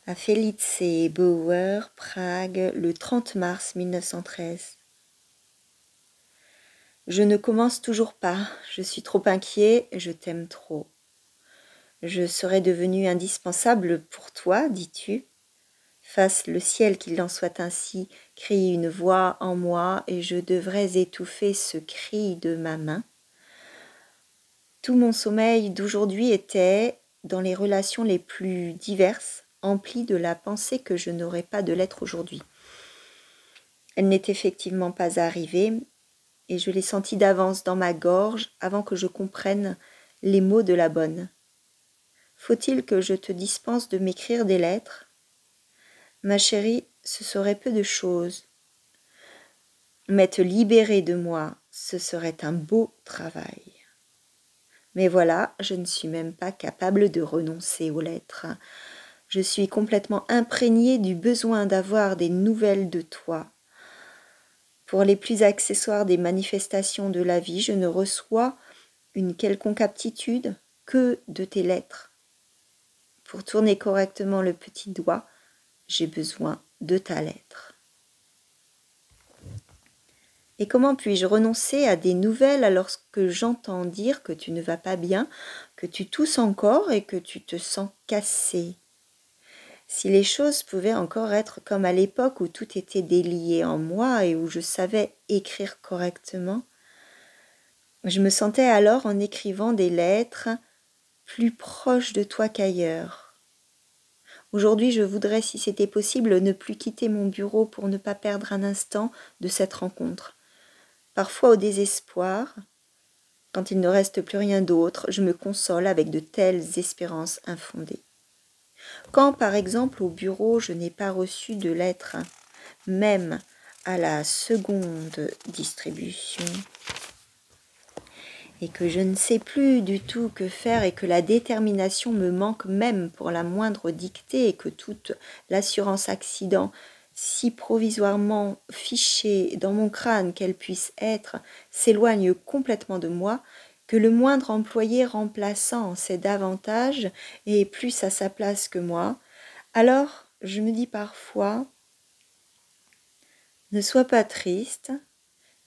À Felice Bauer, Prague, le 30 mars 1913. Je ne commence toujours pas, je suis trop inquiet, je t'aime trop. Je serais devenu indispensable pour toi, dis-tu. Fasse le ciel qu'il en soit ainsi, crie une voix en moi, et je devrais étouffer ce cri de ma main. Tout mon sommeil d'aujourd'hui était, dans les relations les plus diverses, empli de la pensée que je n'aurais pas de l'être aujourd'hui. Elle n'est effectivement pas arrivée, et je l'ai sentie d'avance dans ma gorge avant que je comprenne les mots de la bonne. Faut-il que je te dispense de m'écrire des lettres ? Ma chérie, ce serait peu de choses. Mais te libérer de moi, ce serait un beau travail. Mais voilà, je ne suis même pas capable de renoncer aux lettres. Je suis complètement imprégnée du besoin d'avoir des nouvelles de toi. Pour les plus accessoires des manifestations de la vie, je ne reçois une quelconque aptitude que de tes lettres. Pour tourner correctement le petit doigt, j'ai besoin de ta lettre. Et comment puis-je renoncer à des nouvelles alors que j'entends dire que tu ne vas pas bien, que tu tousses encore et que tu te sens cassé ? Si les choses pouvaient encore être comme à l'époque où tout était délié en moi et où je savais écrire correctement, je me sentais alors en écrivant des lettres plus proches de toi qu'ailleurs. Aujourd'hui, je voudrais, si c'était possible, ne plus quitter mon bureau pour ne pas perdre un instant de cette rencontre. Parfois au désespoir, quand il ne reste plus rien d'autre, je me console avec de telles espérances infondées. Quand, par exemple, au bureau, je n'ai pas reçu de lettre, même à la seconde distribution, et que je ne sais plus du tout que faire et que la détermination me manque même pour la moindre dictée et que toute l'assurance accident, si provisoirement fichée dans mon crâne qu'elle puisse être, s'éloigne complètement de moi, que le moindre employé remplaçant sait davantage et est plus à sa place que moi, alors je me dis parfois « Ne sois pas triste ».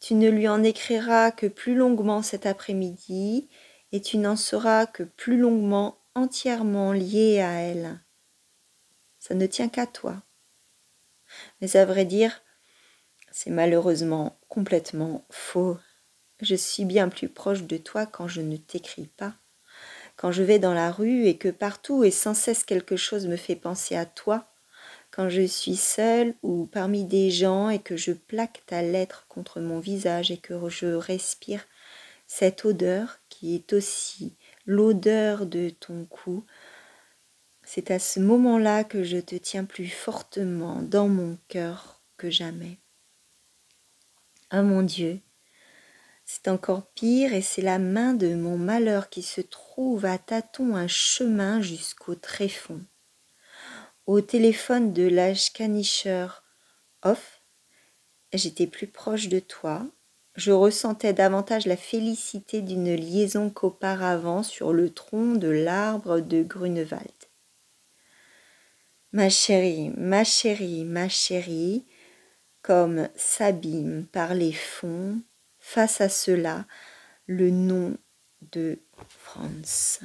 Tu ne lui en écriras que plus longuement cet après-midi et tu n'en seras que plus longuement entièrement lié à elle. Ça ne tient qu'à toi. Mais à vrai dire, c'est malheureusement complètement faux. Je suis bien plus proche de toi quand je ne t'écris pas. Quand je vais dans la rue et que partout et sans cesse quelque chose me fait penser à toi, quand je suis seule ou parmi des gens et que je plaque ta lettre contre mon visage et que je respire cette odeur qui est aussi l'odeur de ton cou, c'est à ce moment-là que je te tiens plus fortement dans mon cœur que jamais. Ah mon Dieu, c'est encore pire et c'est la main de mon malheur qui se trouve à tâtons un chemin jusqu'au tréfonds. Au téléphone de l'Ashkanischer Hof, j'étais plus proche de toi. Je ressentais davantage la félicité d'une liaison qu'auparavant sur le tronc de l'arbre de Grunewald. Ma chérie, ma chérie, ma chérie, comme s'abîme par les fonds, face à cela, le nom de Franz.